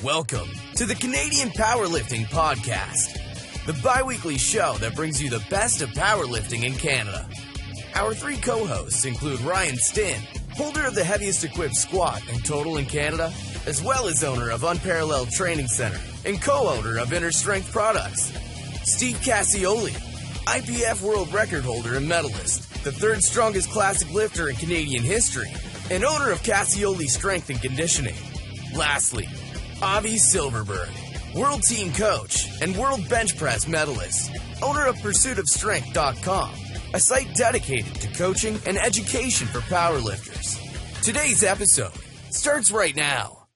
Welcome to the Canadian Powerlifting Podcast, the bi-weekly show that brings you the best of powerlifting in Canada. Our three co-hosts include Ryan Stinn, holder of the heaviest equipped squat and total in Canada, as well as owner of Unparalleled Training Center and co-owner of Inner Strength Products. Steve Cassioli, IPF world record holder and medalist, the third strongest classic lifter in Canadian history, and owner of Cassioli Strength and Conditioning. Lastly, Avi Silverberg, world team coach and world bench press medalist, owner of PursuitOfStrength.com, a site dedicated to coaching and education for powerlifters. Today's episode starts right now.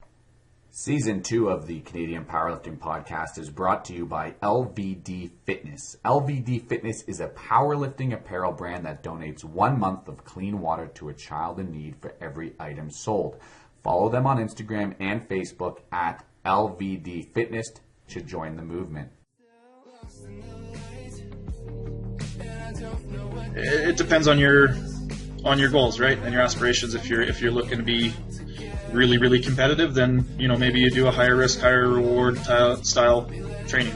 Season 2 of the Canadian Powerlifting Podcast is brought to you by LVD Fitness. LVD Fitness is a powerlifting apparel brand that donates 1 month of clean water to a child in need for every item sold. Follow them on Instagram and Facebook at LVD Fitness to join the movement. It depends on your goals, right, and your aspirations. If you're looking to be really competitive, then maybe you do a higher risk, higher reward style training.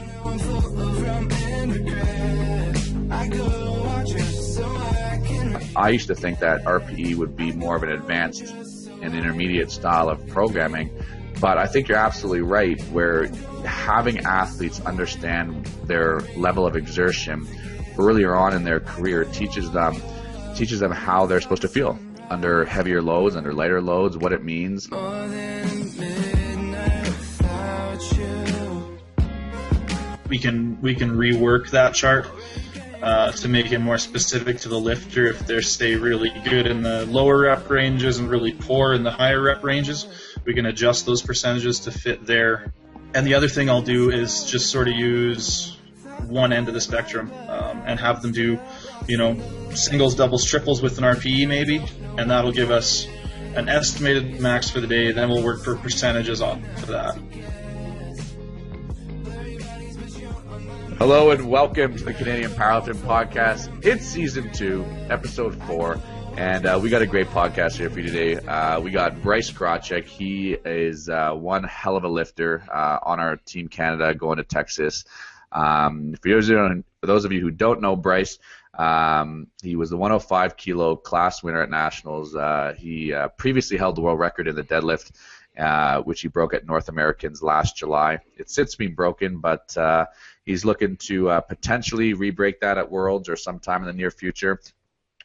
I used to think that RPE would be more of an advanced and intermediate style of programming, but I think you're absolutely right, where having athletes understand their level of exertion earlier on in their career teaches them how they're supposed to feel under heavier loads, under lighter loads, what it means. We can rework that chart to make it more specific to the lifter. If they stay really good in the lower rep ranges and really poor in the higher rep ranges, we can adjust those percentages to fit there. And the other thing I'll do is just sort of use one end of the spectrum and have them do, singles, doubles, triples with an RPE maybe, and that'll give us an estimated max for the day. Then we'll work for percentages off of that. Hello and welcome to the Canadian Powerlifting Podcast. It's Season 2, Episode 4, and we got a great podcast here for you today. We got Bryce Krawczyk. He is one hell of a lifter on our Team Canada going to Texas. For those of you who don't know Bryce, he was the 105 kilo class winner at Nationals. He previously held the world record in the deadlift, which he broke at North Americans last July. It's since been broken, but he's looking to potentially re-break that at Worlds or sometime in the near future.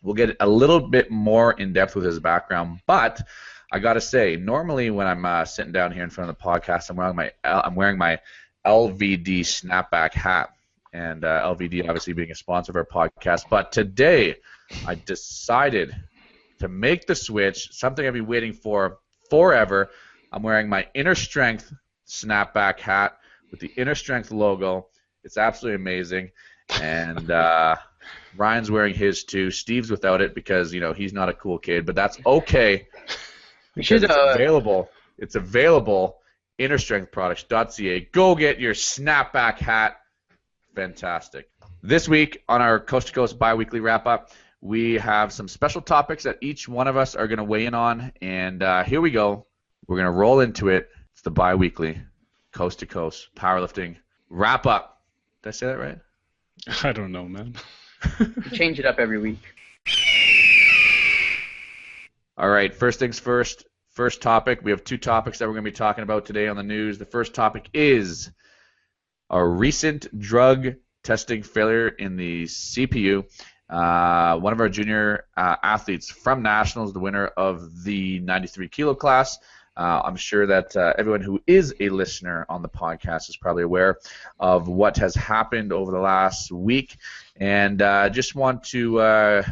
We'll get a little bit more in depth with his background, but I got to say, normally when I'm sitting down here in front of the podcast, I'm wearing my LVD snapback hat, and LVD obviously being a sponsor of our podcast. But today, I decided to make the switch, something I've been waiting for forever. I'm wearing my Inner Strength snapback hat with the Inner Strength logo. It's absolutely amazing, and Ryan's wearing his too. Steve's without it because he's not a cool kid, but that's okay. Because it's available. It's available. InnerStrengthProducts.ca. Go get your snapback hat. Fantastic. This week on our Coast to Coast bi-weekly wrap-up, we have some special topics that each one of us are going to weigh in on, and here we go. We're going to roll into it. It's the bi-weekly Coast to Coast powerlifting wrap-up. Did I say that right? I don't know, man. Change it up every week. All right, first things first. First topic, we have two topics that we're going to be talking about today on the news. The first topic is a recent drug testing failure in the CPU. One of our junior athletes from Nationals, the winner of the 93 kilo class. I'm sure that everyone who is a listener on the podcast is probably aware of what has happened over the last week. And just want to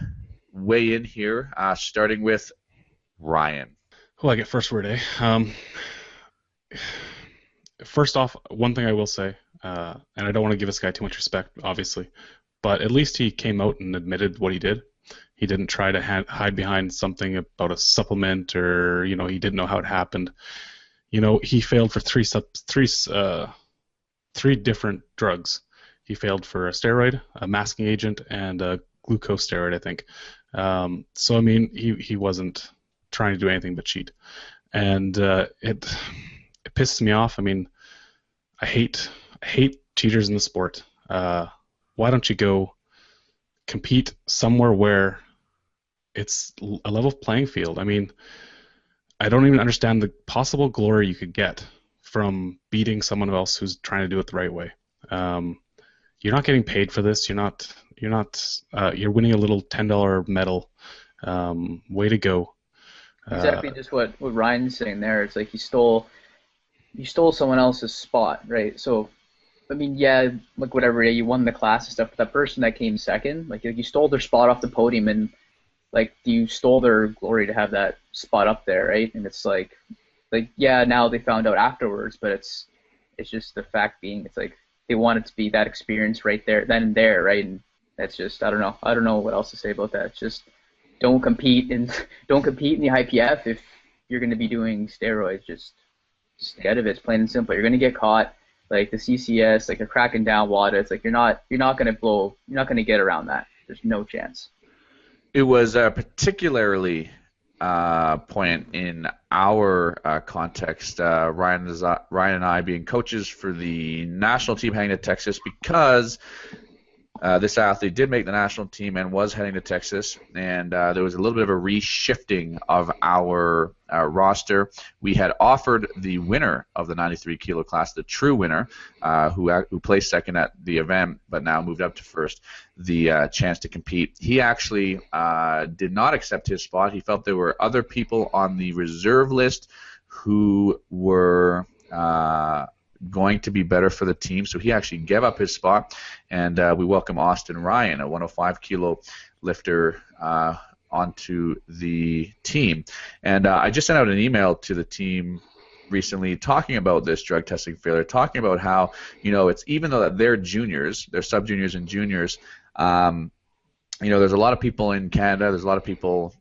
weigh in here, starting with Ryan. Well, I get first word, eh? First off, one thing I will say, and I don't want to give this guy too much respect, obviously, but at least he came out and admitted what he did. He didn't try to hide behind something about a supplement or, he didn't know how it happened. He failed for three different drugs. He failed for a steroid, a masking agent, and a glucose steroid, I think. So, I mean, he wasn't trying to do anything but cheat. And it pisses me off. I mean, I hate cheaters in the sport. Why don't you go compete somewhere where it's a level playing field? I mean, I don't even understand the possible glory you could get from beating someone else who's trying to do it the right way. You're not getting paid for this. You're winning a little $10 medal. Way to go. Exactly, just what Ryan's saying there. It's like you stole someone else's spot, right? So, I mean, yeah, like whatever, yeah, you won the class and stuff, but that person that came second, like you stole their spot off the podium, and like you stole their glory to have that spot up there, right? And it's like yeah, now they found out afterwards, but it's just the fact being, it's like they want it to be that experience right there, then and there, right? And that's just, I don't know what else to say about that. It's just don't compete in the IPF if you're going to be doing steroids. Just stay out of it. It's plain and simple. You're going to get caught. Like the CCS, like they're cracking down WADA. It's like you're not going to get around that. There's no chance. It was particularly poignant in our context, Ryan and I being coaches for the national team heading to Texas, because this athlete did make the national team and was heading to Texas, and there was a little bit of a reshifting of our roster. We had offered the winner of the 93 kilo class, the true winner, who placed second at the event but now moved up to first, the chance to compete. He actually did not accept his spot. He felt there were other people on the reserve list who were going to be better for the team, so he actually gave up his spot, and we welcome Austin Ryan, a 105 kilo lifter, onto the team. And I just sent out an email to the team recently talking about this drug testing failure, talking about how, it's, even though that they're juniors, they're sub-juniors and juniors, there's a lot of people in Canada, there's a lot of people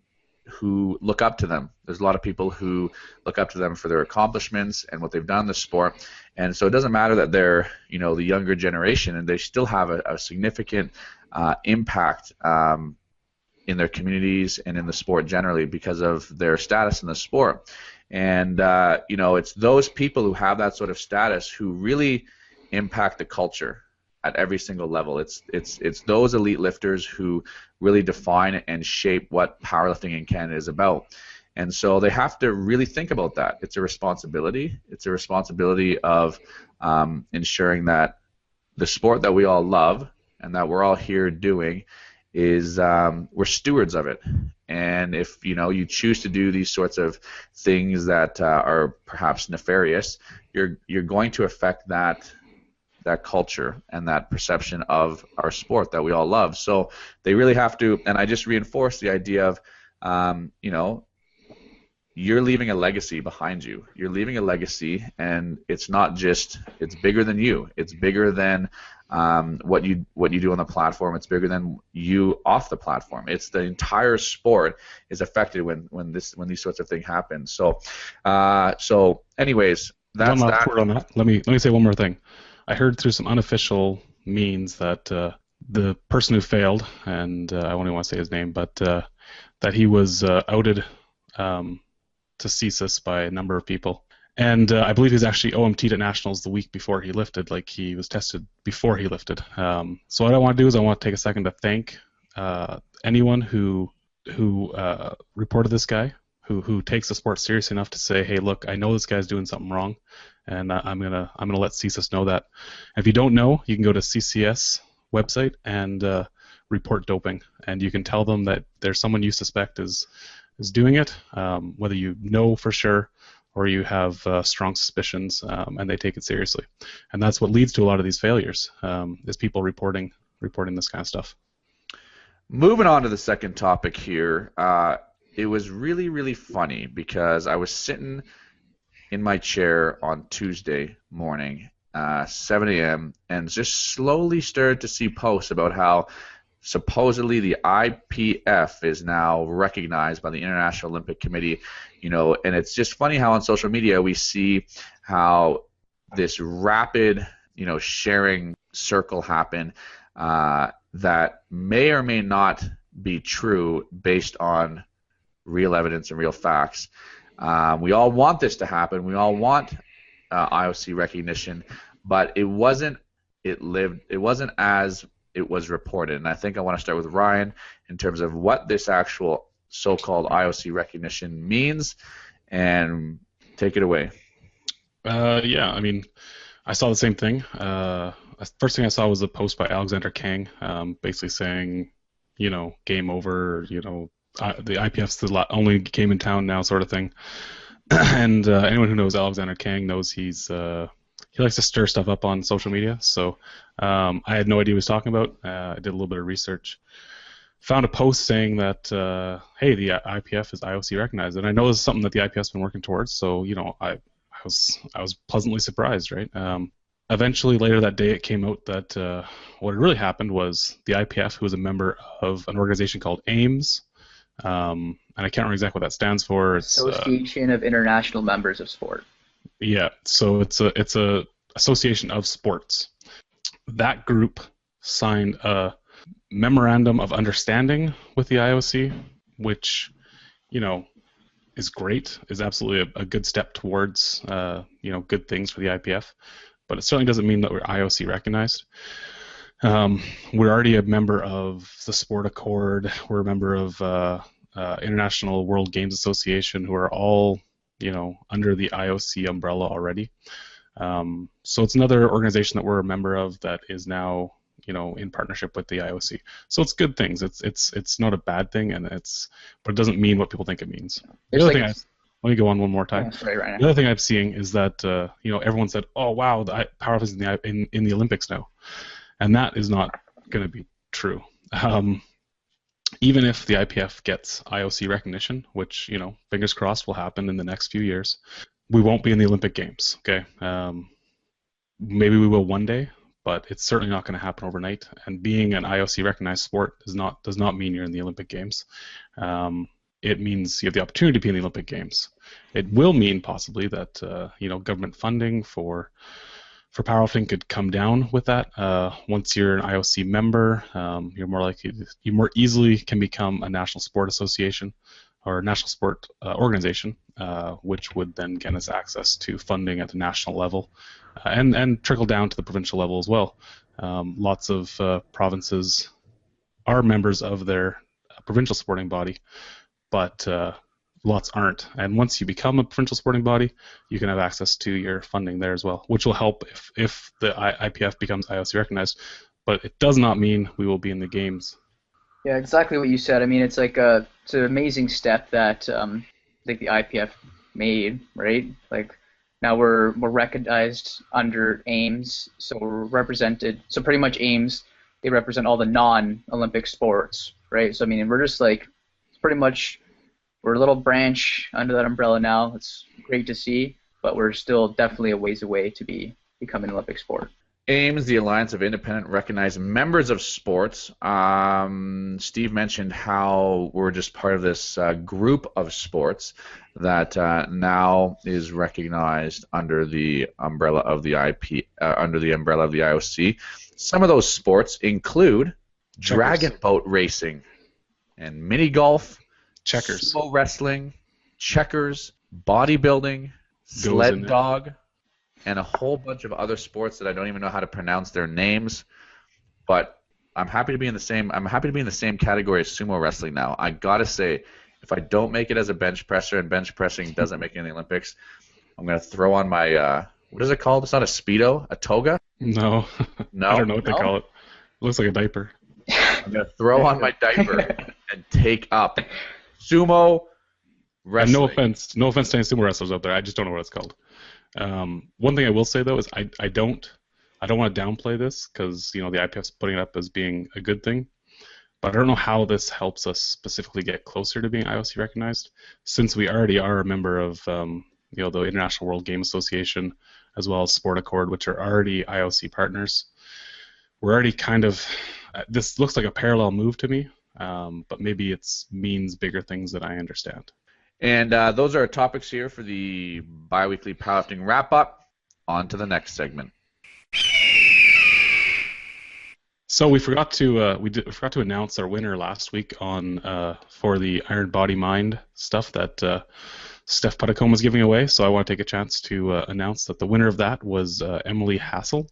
who look up to them. There's a lot of people who look up to them for their accomplishments and what they've done in the sport. And so it doesn't matter that they're, the younger generation, and they still have a significant impact in their communities and in the sport generally because of their status in the sport. And, it's those people who have that sort of status who really impact the culture at every single level. It's those elite lifters who really define and shape what powerlifting in Canada is about. And so they have to really think about that. It's a responsibility. It's a responsibility of ensuring that the sport that we all love and that we're all here doing is we're stewards of it. And if you choose to do these sorts of things that are perhaps nefarious, you're going to affect that culture and that perception of our sport that we all love. So they really have to, and I just reinforce the idea of, you're leaving a legacy behind you. You're leaving a legacy, and it's bigger than you. It's bigger than what you do on the platform. It's bigger than you off the platform. It's the entire sport is affected when these sorts of things happen. So anyways, that's one that. Word on that. Let me say one more thing. I heard through some unofficial means that the person who failed, and I don't even want to say his name, but that he was outed to CSIS by a number of people. And I believe he's actually OMT'd at Nationals the week before he lifted, like he was tested before he lifted. So what I want to do is I want to take a second to thank anyone who reported this guy, who takes the sport seriously enough to say, hey, look, I know this guy's doing something wrong, and I'm gonna let CSIS know that. If you don't know, you can go to CCS website and report doping, and you can tell them that there's someone you suspect is doing it, whether you know for sure or you have strong suspicions, and they take it seriously. And that's what leads to a lot of these failures, is people reporting this kind of stuff. Moving on to the second topic here, it was really, really funny because I was sitting in my chair on Tuesday morning, 7 a.m., and just slowly started to see posts about how supposedly the IPF is now recognized by the International Olympic Committee, and it's just funny how on social media we see how this rapid, sharing circle happen that may or may not be true based on real evidence and real facts. We all want this to happen. We all want IOC recognition, but it wasn't as it was reported. And I think I want to start with Ryan in terms of what this actual so-called IOC recognition means, and take it away. Yeah, I mean, I saw the same thing. First thing I saw was a post by Alexander Kang, basically saying, game over, the IPF's the only game in town now, sort of thing. And anyone who knows Alexander Kang knows he likes to stir stuff up on social media. So I had no idea what he was talking about. I did a little bit of research. Found a post saying that, hey, the IPF is IOC recognized, and I know this is something that the IPF's been working towards. So I was pleasantly surprised, right? Eventually, later that day, it came out that what had really happened was the IPF, who was a member of an organization called AIMS, and I can't remember exactly what that stands for. It's Association of International Members of Sport. Yeah, so it's a association of sports. That group signed a memorandum of understanding with the IOC, which, is great, is absolutely a good step towards, good things for the IPF. But it certainly doesn't mean that we're IOC recognized. We're already a member of the Sport Accord. We're a member of International World Games Association, who are all, under the IOC umbrella already. So it's another organization that we're a member of that is now, in partnership with the IOC. So it's good things. It's not a bad thing, but it doesn't mean what people think it means. The other thing let me go on one more time. Right. The other thing I'm seeing is that everyone said, "Oh wow, the powerlifting is in the Olympics now," and that is not going to be true. Even if the IPF gets IOC recognition, which fingers crossed will happen in the next few years, we won't be in the Olympic Games. Okay, maybe we will one day, but it's certainly not going to happen overnight. And being an IOC recognized sport does not mean you're in the Olympic Games. It means you have the opportunity to be in the Olympic Games. It will mean possibly that government funding for powerlifting could come down with that. Once you're an IOC member, you more easily can become a national sport association or a national sport organization, which would then get us access to funding at the national level and trickle down to the provincial level as well. Lots of provinces are members of their provincial sporting body, but lots aren't. And once you become a provincial sporting body, you can have access to your funding there as well, which will help if the IPF becomes IOC recognized. But it does not mean we will be in the games. Yeah, exactly what you said. I mean, it's like it's an amazing step that the IPF made, right? Like now we're recognized under AIMS, so we're represented. So pretty much AIMS, they represent all the non-Olympic sports, right? So I mean, we're just like pretty much. We're a little branch under that umbrella now. It's great to see, but we're still definitely a ways away to becoming an Olympic sport. AIMS, the Alliance of Independent Recognized Members of Sports. Steve mentioned how we're just part of this group of sports that now is recognized under the umbrella of the IOC. Some of those sports include dragon boat racing and mini golf. Checkers. Sumo wrestling, checkers, bodybuilding, sled dog, and a whole bunch of other sports that I don't even know how to pronounce their names. But I'm happy to be in the same. I'm happy to be in the same category as sumo wrestling now. I gotta say, if I don't make it as a bench presser and bench pressing doesn't make it in the Olympics, I'm gonna throw on my what is it called? It's not a Speedo, a toga. No. I don't know what they call it. It looks like a diaper. I'm gonna throw on my diaper and take up sumo wrestling. And no offense to any sumo wrestlers out there. I just don't know what it's called. One thing I will say though is I don't want to downplay this because the IPF's putting it up as being a good thing, but I don't know how this helps us specifically get closer to being IOC recognized, since we already are a member of the International World Games Association as well as Sport Accord, which are already IOC partners. We're already kind of this looks like a parallel move to me. But maybe it means bigger things than I understand. And those are our topics here for the biweekly powerlifting wrap-up. On to the next segment. So we forgot to announce our winner last week on for the Iron Body Mind stuff that Steph Putacombe was giving away, so I want to take a chance to announce that the winner of that was Emily Hassel.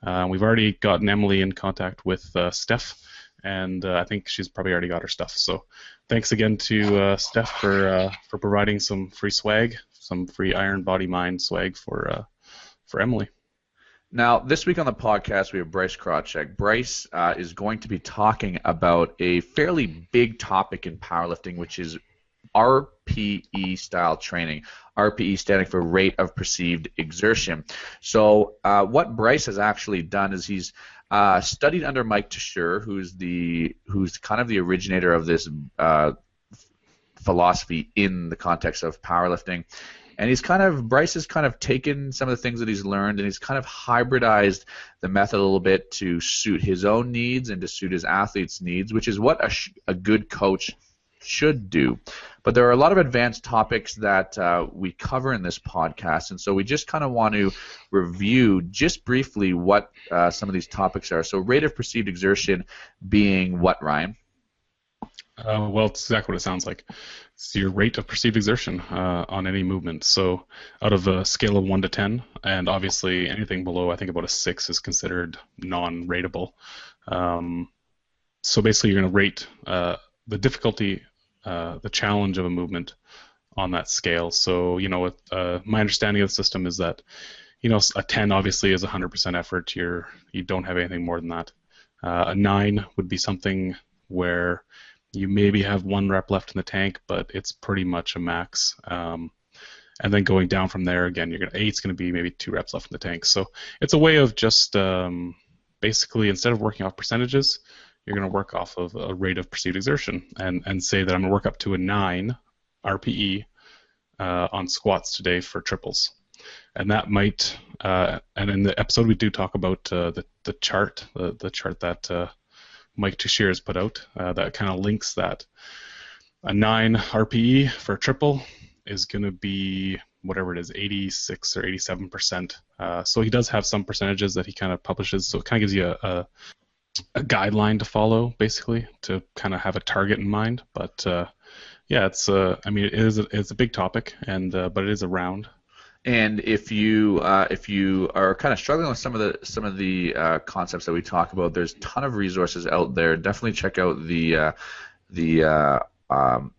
We've already gotten Emily in contact with Steph, and I think she's probably already got her stuff. So thanks again to Steph for providing some free swag, some free Iron Body Mind swag for Emily. Now, this week on the podcast, we have Bryce Krawczyk. Bryce is going to be talking about a fairly big topic in powerlifting, which is RPE style training. RPE standing for rate of perceived exertion. So what Bryce has actually done is he's studied under Mike Teixeira, who's kind of the originator of this philosophy in the context of powerlifting. And Bryce has kind of taken some of the things that he's learned, and he's kind of hybridized the method a little bit to suit his own needs and to suit his athletes' needs, which is what a good coach should do. But there are a lot of advanced topics that we cover in this podcast, and so we just kind of want to review just briefly what some of these topics are. So rate of perceived exertion being what, Ryan? Well, it's exactly what it sounds like. It's your rate of perceived exertion on any movement. So out of a scale of 1 to 10, and obviously anything below, I think about a 6 is considered non-rateable. So basically you're going to rate the difficulty, the challenge of a movement on that scale. So, with my understanding of the system is that, a 10 obviously is 100% effort. You don't have anything more than that. A 9 would be something where you maybe have 1 rep left in the tank, but it's pretty much a max. And then going down from there, again, 8's going to be maybe 2 reps left in the tank. So it's a way of just basically, instead of working off percentages, you're going to work off of a rate of perceived exertion and say that I'm going to work up to a 9 RPE on squats today for triples. And that might, and in the episode we do talk about the chart, the chart that Mike Teixeira has put out that kind of links that. A 9 RPE for a triple is going to be whatever it is, 86 or 87%. So he does have some percentages that he kind of publishes, so it kind of gives you a guideline to follow, basically, to kind of have a target in mind. But yeah, it's it's a big topic, and but it is around. And if you are kind of struggling with some of the concepts that we talk about, there's a ton of resources out there. Definitely check out the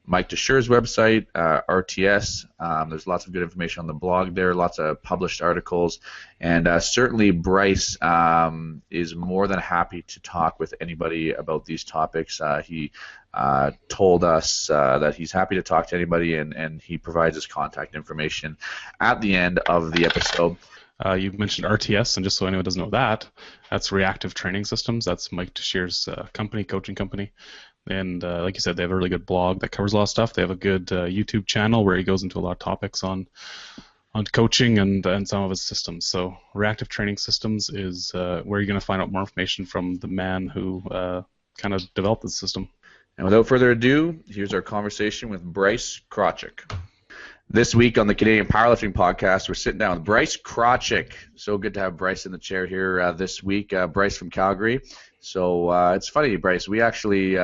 Mike Teixeira's website, RTS. There's lots of good information on the blog there, lots of published articles, and certainly Bryce is more than happy to talk with anybody about these topics. He told us that he's happy to talk to anybody, and he provides his contact information at the end of the episode. You mentioned RTS, and just so anyone doesn't know that, that's Reactive Training Systems. That's Mike Teixeira's coaching company. And like you said, they have a really good blog that covers a lot of stuff. They have a good YouTube channel where he goes into a lot of topics on coaching and some of his systems. So Reactive Training Systems is where you're going to find out more information from the man who kind of developed the system. And without further ado, here's our conversation with Bryce Krawczyk. This week on the Canadian Powerlifting Podcast, we're sitting down with Bryce Krawczyk. So good to have Bryce in the chair here this week. Bryce from Calgary. So it's funny, Bryce. We actually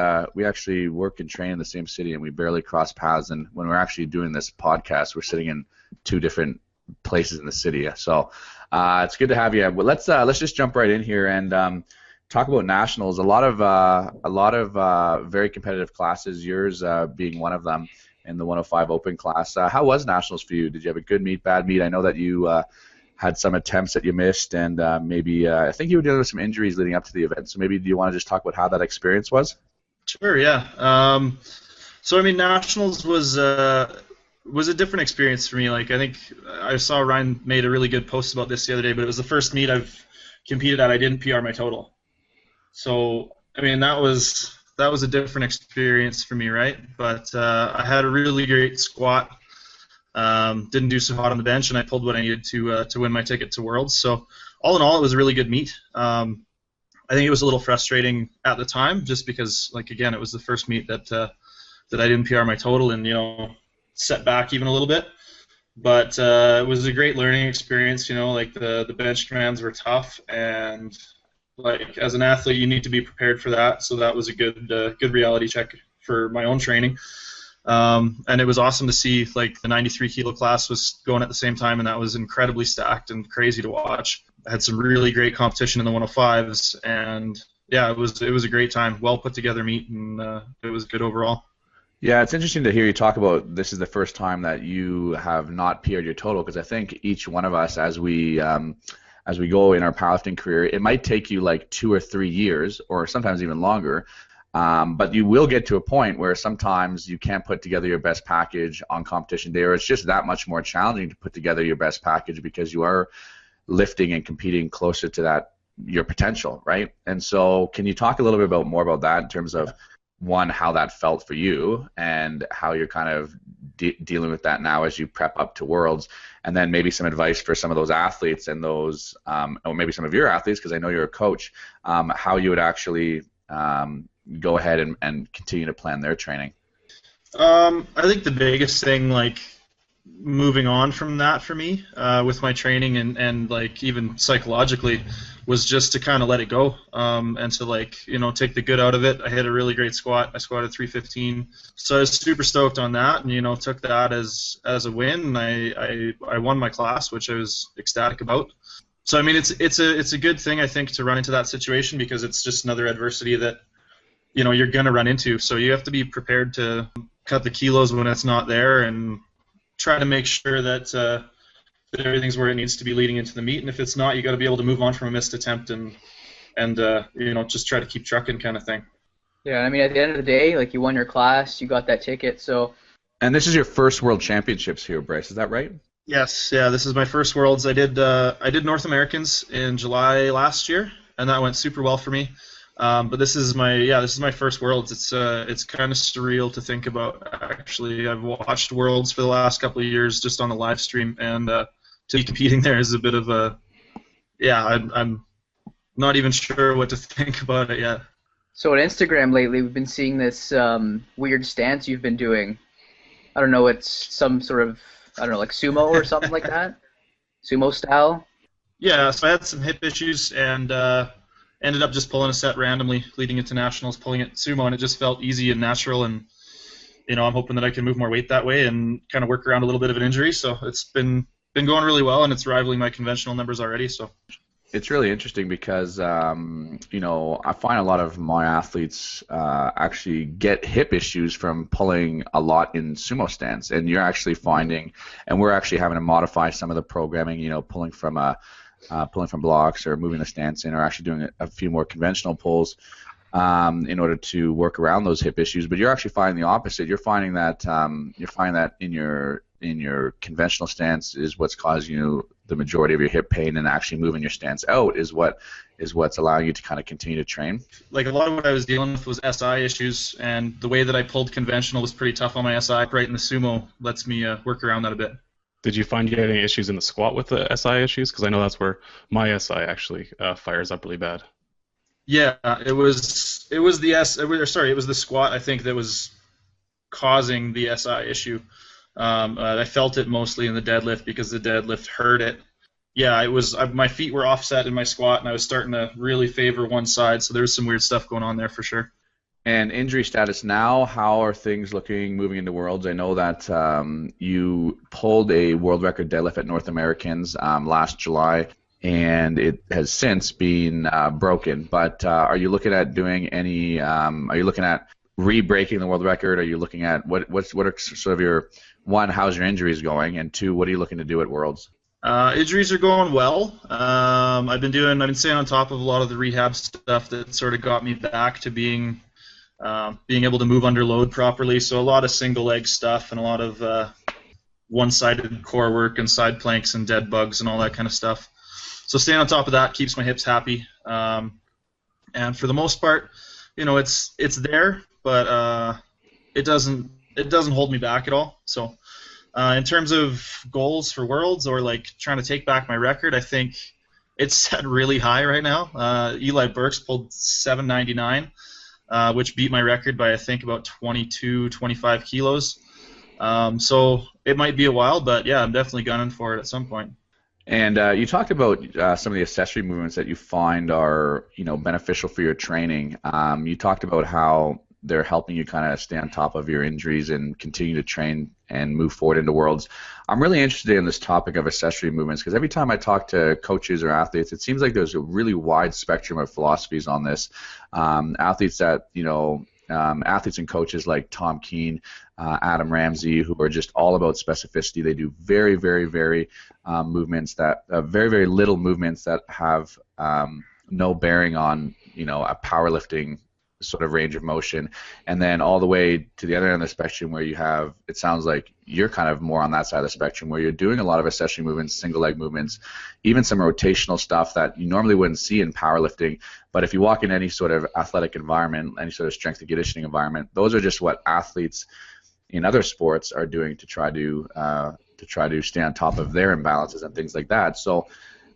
work and train in the same city, and we barely cross paths. And when we're actually doing this podcast, we're sitting in 2 different places in the city. So it's good to have you. But let's just jump right in here and talk about nationals. A lot of very competitive classes. Yours being one of them in the 105 Open class. How was nationals for you? Did you have a good meet, bad meet? I know that you had some attempts that you missed, and maybe I think you were dealing with some injuries leading up to the event. So maybe do you want to just talk about how that experience was? Sure. Yeah. So I mean, nationals was a different experience for me. Like, I think I saw Ryan made a really good post about this the other day, but it was the first meet I've competed at. I didn't PR my total. So I mean, that was a different experience for me, right? But I had a really great squat. Didn't do so hot on the bench, and I pulled what I needed to win my ticket to Worlds. So all in all, it was a really good meet. I think it was a little frustrating at the time, just because, like, again, it was the first meet that I didn't PR my total, and set back even a little bit. But it was a great learning experience. Like the bench commands were tough, and like as an athlete, you need to be prepared for that. So that was a good reality check for my own training. And it was awesome to see like the 93 kilo class was going at the same time, and that was incredibly stacked and crazy to watch. I had some really great competition in the 105s, and yeah, it was a great time. Well put together meet, and it was good overall. Yeah, it's interesting to hear you talk about this is the first time that you have not PR'd your total, because I think each one of us, as we go in our powerlifting career, it might take you like 2 or 3 years, or sometimes even longer, but you will get to a point where sometimes you can't put together your best package on competition day, or it's just that much more challenging to put together your best package because you are lifting and competing closer to that your potential, right? And so can you talk a little bit more about that in terms of one, how that felt for you, and how you're kind of dealing with that now as you prep up to Worlds, and then maybe some advice for some of those athletes and those, or maybe some of your athletes, because I know you're a coach, how you would actually go ahead and continue to plan their training. I think the biggest thing, like, moving on from that for me with my training and like even psychologically, was just to kind of let it go and to, like, you know, take the good out of it. I had a really great squat. I squatted 315, so I was super stoked on that, and, you know, took that as a win. And I won my class, which I was ecstatic about. So I mean, it's a good thing, I think, to run into that situation, because it's just another adversity that, you know, you're gonna run into. So you have to be prepared to cut the kilos when it's not there, and try to make sure that that everything's where it needs to be leading into the meet. And if it's not, you got to be able to move on from a missed attempt and you know, just try to keep trucking, kind of thing. Yeah, I mean, at the end of the day, like, you won your class, you got that ticket, so. And this is your first World Championships here, Bryce. Is that right? Yes, yeah. This is my first Worlds. I did North Americans in July last year, and that went super well for me. But this is my first Worlds. It's kind of surreal to think about, actually. I've watched Worlds for the last couple of years just on the live stream, and to be competing there is a bit of a, I'm not even sure what to think about it yet. So on Instagram lately, we've been seeing this weird stance you've been doing. I don't know, it's some sort of, I don't know, like sumo or something like that? Sumo style? Yeah, so I had some hip issues, and ended up just pulling a set randomly leading into nationals, pulling it sumo, and it just felt easy and natural, and, you know, I'm hoping that I can move more weight that way and kind of work around a little bit of an injury. So it's been going really well, and it's rivaling my conventional numbers already. So it's really interesting because you know, I find a lot of my athletes actually get hip issues from pulling a lot in sumo stance, and you're actually finding, and we're actually having to modify some of the programming, you know, pulling from blocks or moving the stance in, or actually doing a few more conventional pulls in order to work around those hip issues. But you're actually finding the opposite. You're finding that in your conventional stance is what's causing you the majority of your hip pain, and actually moving your stance out is what's allowing you to kind of continue to train. Like, a lot of what I was dealing with was SI issues, and the way that I pulled conventional was pretty tough on my SI. Right in the sumo lets me work around that a bit. Did you find you had any issues in the squat with the SI issues? Because I know that's where my SI actually fires up really bad. Yeah, it was the squat, I think, that was causing the SI issue. I felt it mostly in the deadlift because the deadlift hurt it. Yeah, it was. My feet were offset in my squat, and I was starting to really favor one side. So there was some weird stuff going on there for sure. And injury status now, how are things looking moving into Worlds? I know that you pulled a world record deadlift at North Americans last July, and it has since been broken. But are you looking at doing any? Are you looking at re-breaking the world record? Are you looking at what are sort of your, one, how's your injuries going, and two, what are you looking to do at Worlds? Injuries are going well. I've been staying on top of a lot of the rehab stuff that sort of got me back to being able to move under load properly. So a lot of single leg stuff and a lot of one-sided core work and side planks and dead bugs and all that kind of stuff. So staying on top of that keeps my hips happy. And for the most part, you know, it's there, but it doesn't hold me back at all. So in terms of goals for Worlds, or like trying to take back my record, I think it's set really high right now. Eli Burks pulled 799. Which beat my record by, I think, about 22, 25 kilos. So it might be a while, but yeah, I'm definitely gunning for it at some point. And you talked about some of the accessory movements that you find are, you know, beneficial for your training. You talked about how they're helping you kind of stay on top of your injuries and continue to train and move forward into Worlds. I'm really interested in this topic of accessory movements because every time I talk to coaches or athletes, it seems like there's a really wide spectrum of philosophies on this. Athletes and coaches like Tom Keene, Adam Ramsey, who are just all about specificity. They do very, very, very movements that very, very little movements that have no bearing on a powerlifting sort of range of motion, and then all the way to the other end of the spectrum where you have, it sounds like you're kind of more on that side of the spectrum where you're doing a lot of accessory movements, single leg movements, even some rotational stuff that you normally wouldn't see in powerlifting. But if you walk in any sort of athletic environment, any sort of strength and conditioning environment, those are just what athletes in other sports are doing to try to stay on top of their imbalances and things like that. So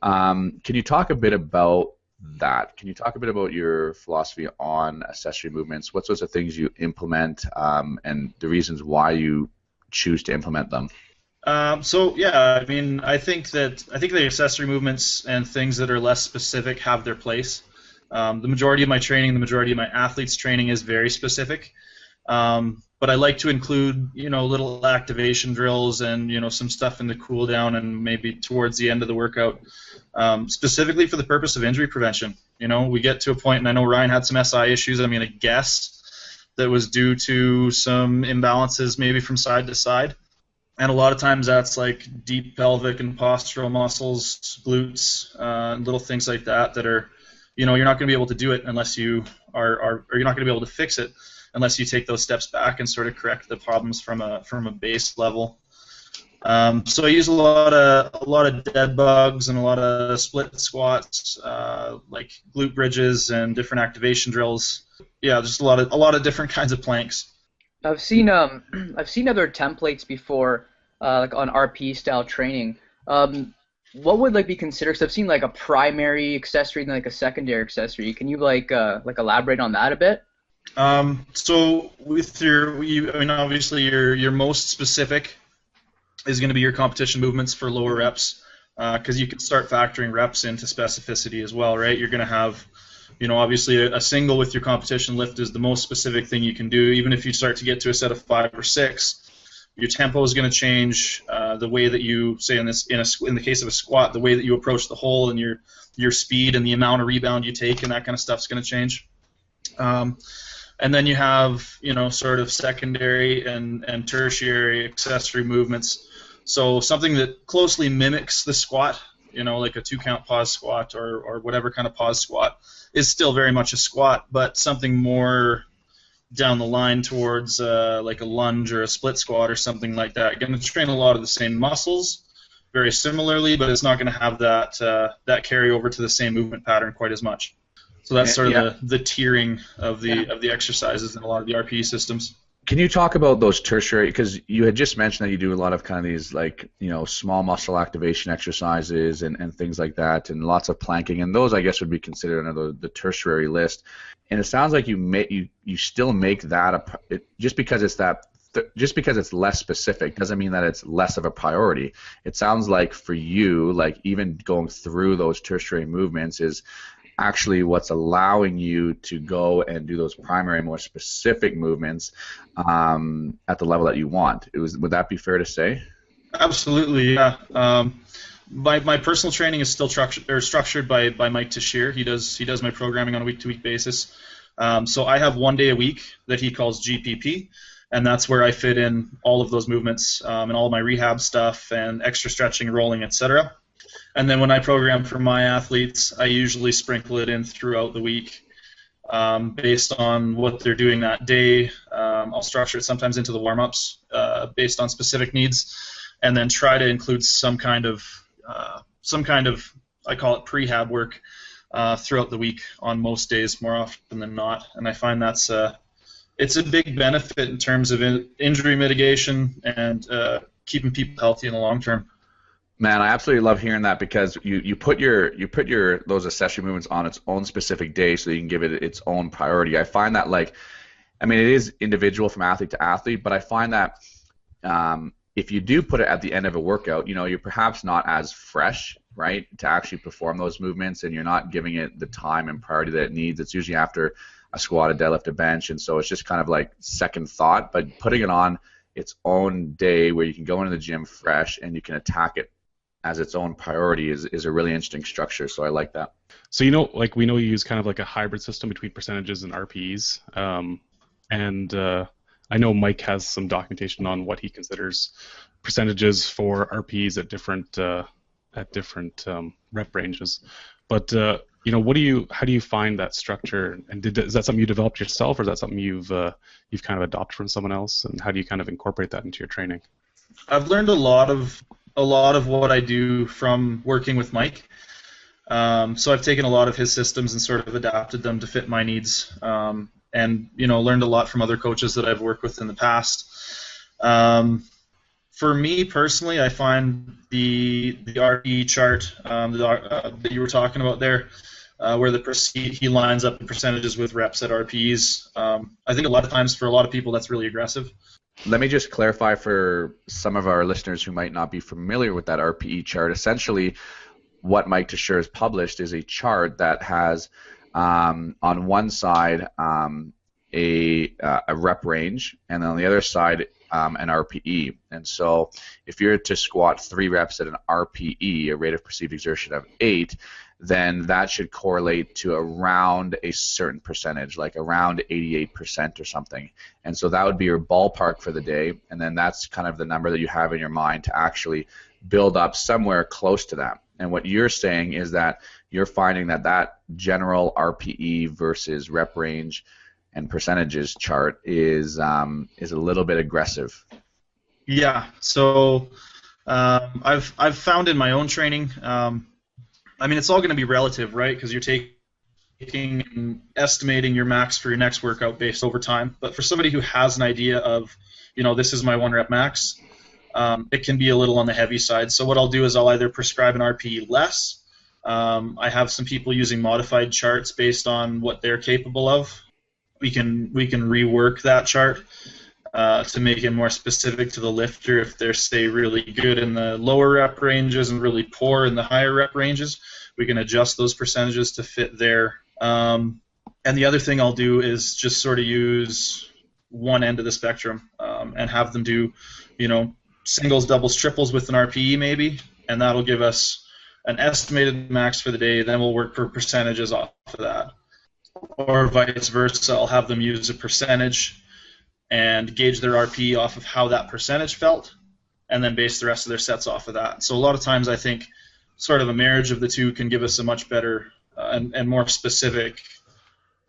can you talk a bit about that? Can you talk a bit about your philosophy on accessory movements? What sorts of things you implement, and the reasons why you choose to implement them? So yeah, I mean, I think the accessory movements and things that are less specific have their place. The majority of my training, the majority of my athletes' training is very specific. But I like to include, little activation drills and, some stuff in the cool down and maybe towards the end of the workout, specifically for the purpose of injury prevention. We get to a point, and I know Ryan had some SI issues. I mean, I guess that was due to some imbalances maybe from side to side. And a lot of times that's like deep pelvic and postural muscles, glutes, little things like that are, you're not going to be able to do it unless you or you're not going to be able to fix it unless you take those steps back and sort of correct the problems from a base level. So I use a lot of dead bugs and a lot of split squats, like glute bridges and different activation drills. Yeah, just a lot of different kinds of planks. I've seen other templates before, like on RPE style training. What would be considered? Cause I've seen a primary accessory and a secondary accessory. Can you elaborate on that a bit? So with obviously your most specific is going to be your competition movements for lower reps, because you can start factoring reps into specificity as well, right? You're going to have, obviously a single with your competition lift is the most specific thing you can do. Even if you start to get to a set of 5 or 6, your tempo is going to change. The way that you, say in the case of a squat, the way that you approach the hole and your speed and the amount of rebound you take and that kind of stuff is going to change. And then you have, sort of secondary and tertiary accessory movements. So something that closely mimics the squat, like a 2-count pause squat or whatever kind of pause squat, is still very much a squat, but something more down the line towards like a lunge or a split squat or something like that. Going to train a lot of the same muscles very similarly, but it's not going to have that carry over to the same movement pattern quite as much. So that's sort of the tiering of the exercises in a lot of the RPE systems. Can you talk about those tertiary, because you had just mentioned that you do a lot of kind of these small muscle activation exercises and things like that, and lots of planking, and those I guess would be considered under the tertiary list. And it sounds like you still make that just because it's less specific doesn't mean that it's less of a priority. It sounds like for you, even going through those tertiary movements is actually what's allowing you to go and do those primary, more specific movements at the level that you want. Would that be fair to say? Absolutely, yeah. My personal training is still structured by Mike Tashir. He does my programming on a week-to-week basis. So I have 1 day a week that he calls GPP, and that's where I fit in all of those movements and all of my rehab stuff and extra stretching, rolling, etc. And then when I program for my athletes, I usually sprinkle it in throughout the week based on what they're doing that day. I'll structure it sometimes into the warm-ups based on specific needs, and then try to include some kind of I call it prehab work throughout the week on most days, more often than not. And I find it's a big benefit in terms of injury mitigation and keeping people healthy in the long term. Man, I absolutely love hearing that, because you put your those accessory movements on its own specific day so you can give it its own priority. I find that it is individual from athlete to athlete, but I find that if you do put it at the end of a workout, you're perhaps not as fresh, right, to actually perform those movements, and you're not giving it the time and priority that it needs. It's usually after a squat, a deadlift, a bench, and so it's just kind of like second thought. But putting it on its own day where you can go into the gym fresh and you can attack it as its own priority is a really interesting structure. So I like that. So like we know you use kind of like a hybrid system between percentages and RPEs, and I know Mike has some documentation on what he considers percentages for RPEs at different rep ranges. But how do you find that structure? And is that something you developed yourself, or is that something you've kind of adopted from someone else? And how do you kind of incorporate that into your training? I've learned a lot of what I do from working with Mike. So I've taken a lot of his systems and sort of adapted them to fit my needs, and learned a lot from other coaches that I've worked with in the past. For me personally, I find the RPE chart that you were talking about there, where he lines up the percentages with reps at RPEs. I think a lot of times for a lot of people that's really aggressive. Let me just clarify for some of our listeners who might not be familiar with that RPE chart. Essentially, what Mike Teixeira has published is a chart that has on one side a rep range, and then on the other side an RPE. And so if you're to squat 3 reps at an RPE, a rate of perceived exertion of 8, then that should correlate to around a certain percentage, like around 88% or something. And so that would be your ballpark for the day, and then that's kind of the number that you have in your mind to actually build up somewhere close to that. And what you're saying is that you're finding that general RPE versus rep range and percentages chart is a little bit aggressive. Yeah. So I've found in my own training. It's all going to be relative, right? Because you're taking and estimating your max for your next workout based over time. But for somebody who has an idea of, this is my 1 rep max, it can be a little on the heavy side. So what I'll do is I'll either prescribe an RPE less. I have some people using modified charts based on what they're capable of. We can rework that chart to make it more specific to the lifter. If they're, say, really good in the lower rep ranges and really poor in the higher rep ranges, we can adjust those percentages to fit there. And the other thing I'll do is just sort of use one end of the spectrum and have them do, singles, doubles, triples with an RPE maybe, and that'll give us an estimated max for the day. Then we'll work for percentages off of that. Or vice versa, I'll have them use a percentage and gauge their RPE off of how that percentage felt, and then base the rest of their sets off of that. So a lot of times I think sort of a marriage of the two can give us a much better and more specific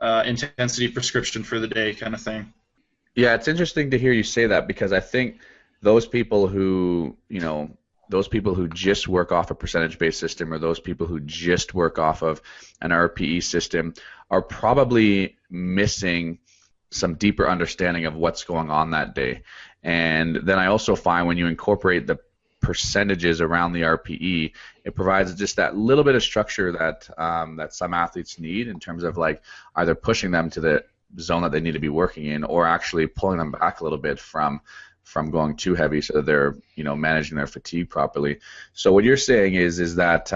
intensity prescription for the day kind of thing. Yeah, it's interesting to hear you say that, because I think those people who just work off a percentage-based system, or those people who just work off of an RPE system, are probably missing some deeper understanding of what's going on that day. And then I also find when you incorporate the percentages around the RPE, it provides just that little bit of structure that that some athletes need in terms of like either pushing them to the zone that they need to be working in, or actually pulling them back a little bit from going too heavy, so that they're managing their fatigue properly. So what you're saying is that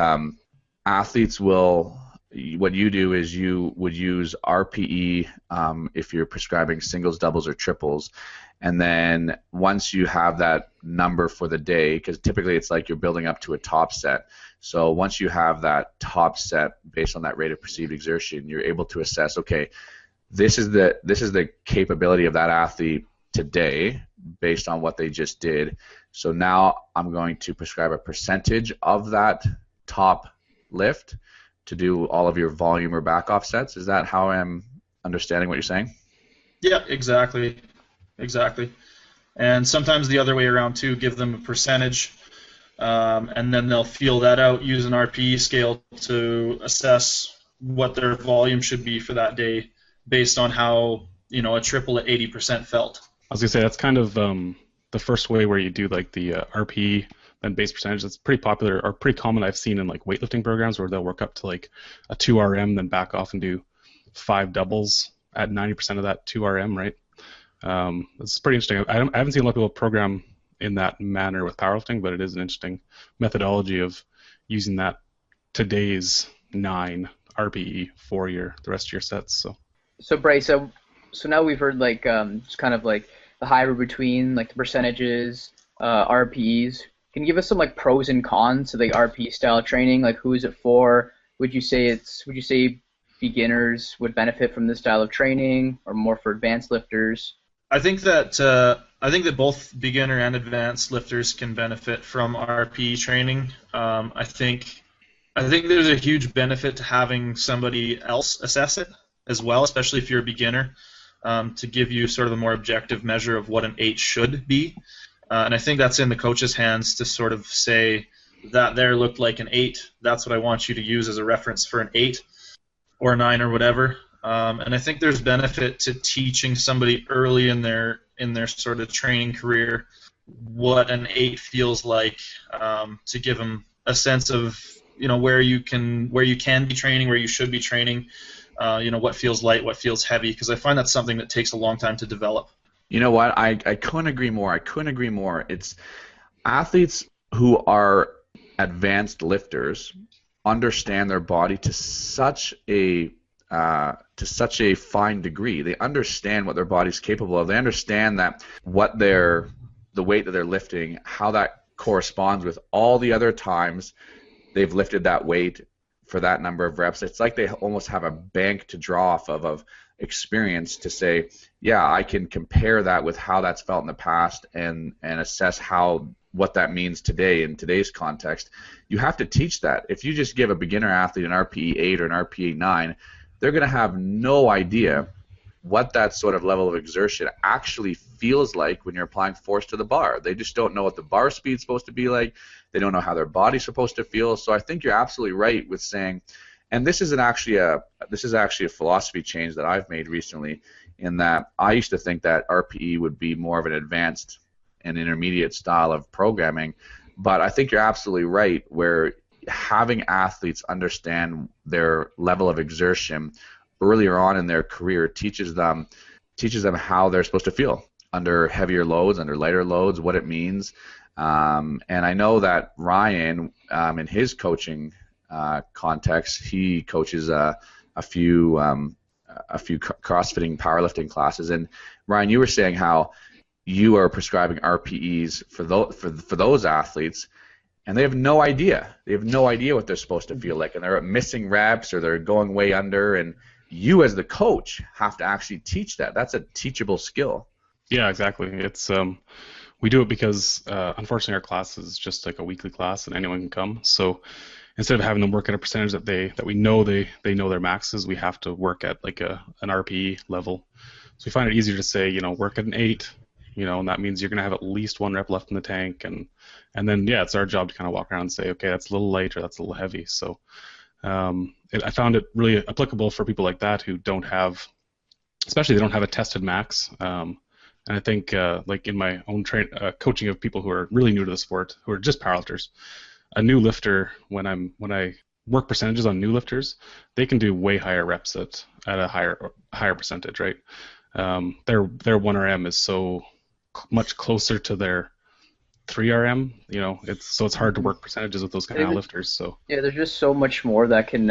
athletes will, what you do is you would use RPE if you're prescribing singles, doubles, or triples, and then once you have that number for the day, because typically it's like you're building up to a top set. So once you have that top set based on that rate of perceived exertion, you're able to assess, okay, this is the capability of that athlete today based on what they just did. So now I'm going to prescribe a percentage of that top lift to do all of your volume or back off sets. Is that how I'm understanding what you're saying? Yeah, exactly. And sometimes the other way around too, give them a percentage, and then they'll feel that out, use an RPE scale to assess what their volume should be for that day based on how a triple at 80% felt. I was gonna say that's kind of the first way where you do like the RPE then base percentage. That's pretty popular or pretty common. I've seen in like weightlifting programs where they'll work up to like a 2 RM, then back off and do 5 doubles at 90% of that 2 RM, right? It's pretty interesting. I haven't seen a lot of people program in that manner with powerlifting, but it is an interesting methodology of using that today's 9 RPE for the rest of your sets. So So Bryce, so now we've heard like just kind of like the hybrid between like the percentages, RPEs. Can you give us some like pros and cons to the RPE style training? Like who is it for? Would you say beginners would benefit from this style of training, or more for advanced lifters? I think that both beginner and advanced lifters can benefit from RPE training. I think there's a huge benefit to having somebody else assess it as well, especially if you're a beginner, to give you sort of a more objective measure of what an 8 should be. And I think that's in the coach's hands to sort of say that there looked like an 8. That's what I want you to use as a reference for an 8 or a 9 or whatever. And I think there's benefit to teaching somebody early in their sort of training career what an 8 feels like, to give them a sense of where you can be training, where you should be training, what feels light, what feels heavy, because I find that's something that takes a long time to develop. You know what? I couldn't agree more. It's athletes who are advanced lifters understand their body to such a fine degree. They understand what their body's capable of. They understand that the weight that they're lifting, how that corresponds with all the other times they've lifted that weight for that number of reps. It's like they almost have a bank to draw off of experience to say, yeah, I can compare that with how that's felt in the past and assess what that means today in today's context. You have to teach that. If you just give a beginner athlete an RPE 8 or an RPE 9, they're going to have no idea what that sort of level of exertion actually feels like when you're applying force to the bar. They just don't know what the bar speed's supposed to be like. They don't know how their body's supposed to feel. So I think you're absolutely right with saying, and this is actually a philosophy change that I've made recently, in that I used to think that RPE would be more of an advanced and intermediate style of programming, but I think you're absolutely right where having athletes understand their level of exertion earlier on in their career teaches them how they're supposed to feel under heavier loads, under lighter loads, what it means. And I know that Ryan, in his coaching context, he coaches a few CrossFitting powerlifting classes. And Ryan, you were saying how you are prescribing RPEs for those athletes, and they have no idea. They have no idea what they're supposed to feel like, and they're missing reps or they're going way under. And you, as the coach, have to actually teach that. That's a teachable skill. Yeah, exactly. It's we do it because unfortunately our class is just like a weekly class and anyone can come. So instead of having them work at a percentage that we know they know their maxes, we have to work at like an RPE level. So we find it easier to say, work at an 8, and that means you're going to have at least 1 rep left in the tank, and then it's our job to kind of walk around and say, okay, that's a little light or that's a little heavy. So I found it really applicable for people like that who don't have, especially they don't have a tested max. And I think like in my own coaching of people who are really new to the sport, who are just powerlifters, a new lifter, when I work percentages on new lifters, they can do way higher reps at a higher percentage, right? Their 1RM is so much closer to their 3RM, it's hard to work percentages with those kind of lifters. So yeah, there's just so much more that can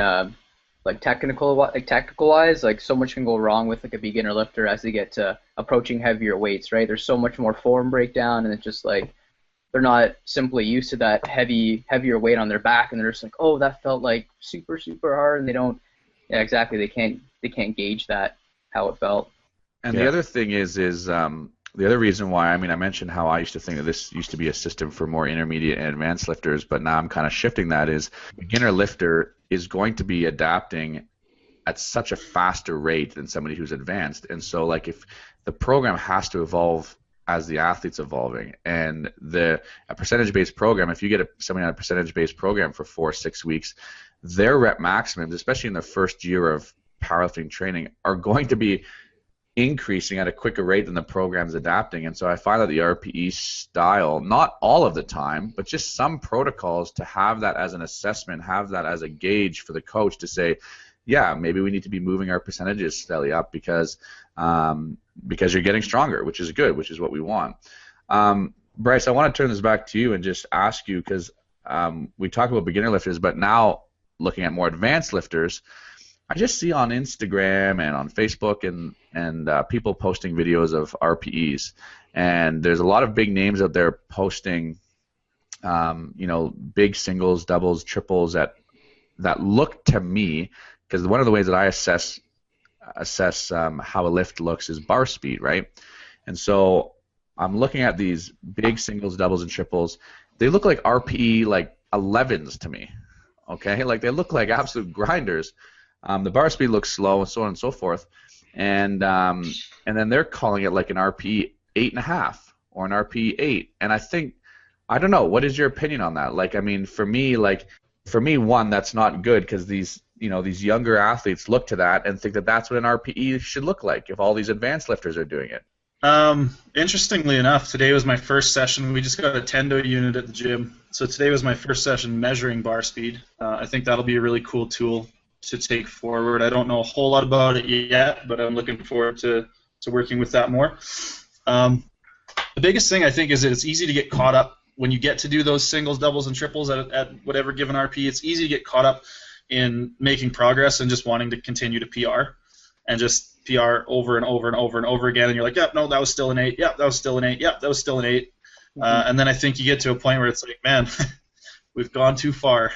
tactical wise, like so much can go wrong with like a beginner lifter as they get to approaching heavier weights, right? There's so much more form breakdown, and it's just like they're not simply used to that heavier weight on their back, and they're just like, oh, that felt like super hard, and they don't. Yeah, exactly. They can't gauge that, how it felt. And the other thing is the other reason why, I mentioned how I used to think that this used to be a system for more intermediate and advanced lifters, but now I'm kind of shifting that, is beginner lifter is going to be adapting at such a faster rate than somebody who's advanced. And so like if the program has to evolve as the athlete's evolving, and a percentage-based program, if you get somebody on a percentage-based program for 4 or 6 weeks, their rep maximums, especially in the first year of powerlifting training, are going to be increasing at a quicker rate than the program's adapting. And so I find that the RPE style, not all of the time, but just some protocols to have that as an assessment, have that as a gauge for the coach to say, yeah, maybe we need to be moving our percentages slightly up because you're getting stronger, which is good, which is what we want. Bryce, I want to turn this back to you and just ask you, because we talked about beginner lifters, but now looking at more advanced lifters, I just see on Instagram and on Facebook and people posting videos of RPEs, and there's a lot of big names out there posting, big singles, doubles, triples that look to me, because one of the ways that I assess how a lift looks is bar speed, right? And so I'm looking at these big singles, doubles, and triples. They look like RPE like 11s to me. Okay, like they look like absolute grinders. The bar speed looks slow, and so on and so forth. And then they're calling it like an RPE 8.5 or an RPE 8. And I don't know. What is your opinion on that? Like, I mean, for me, one, that's not good, because these younger athletes look to that and think that that's what an RPE should look like if all these advanced lifters are doing it. Interestingly enough, today was my first session. We just got a Tendo unit at the gym. So today was my first session measuring bar speed. I think that'll be a really cool tool to take forward. I don't know a whole lot about it yet, but I'm looking forward to working with that more. The biggest thing I think is that it's easy to get caught up when you get to do those singles, doubles, and triples at whatever given RP. It's easy to get caught up in making progress and just wanting to continue to PR and just PR over and over and over and over again, and you're like, yep, no, that was still an 8, yep, that was still an 8, yep, that was still an 8. And then I think you get to a point where it's like, man, we've gone too far.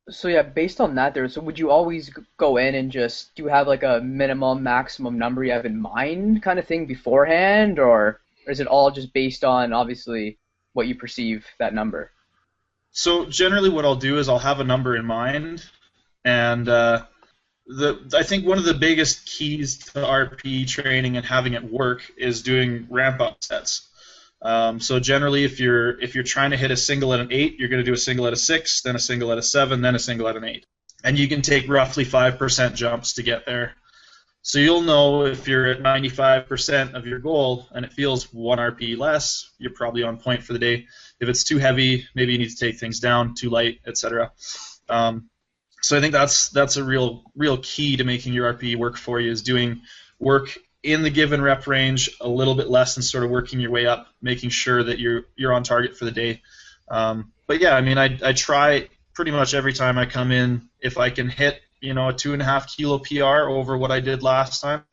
So yeah, based on that there, so would you always go in and do you have like a minimum, maximum number you have in mind kind of thing beforehand, or is it all just based on, obviously, what you perceive that number? So generally what I'll do is I'll have a number in mind, and I think one of the biggest keys to RP training and having it work is doing ramp-up sets. So generally, if you're trying to hit a single at an 8, you're going to do a single at a 6, then a single at a 7, then a single at an 8. And you can take roughly 5% jumps to get there. So you'll know if you're at 95% of your goal and it feels 1 RPE less, you're probably on point for the day. If it's too heavy, maybe you need to take things down, too light, etc. So I think that's a real key to making your RPE work for you, is doing work in the given rep range a little bit less and sort of working your way up, making sure that you're on target for the day. But yeah, I mean, I try pretty much every time I come in, if I can hit a 2.5 kilo PR over what I did last time.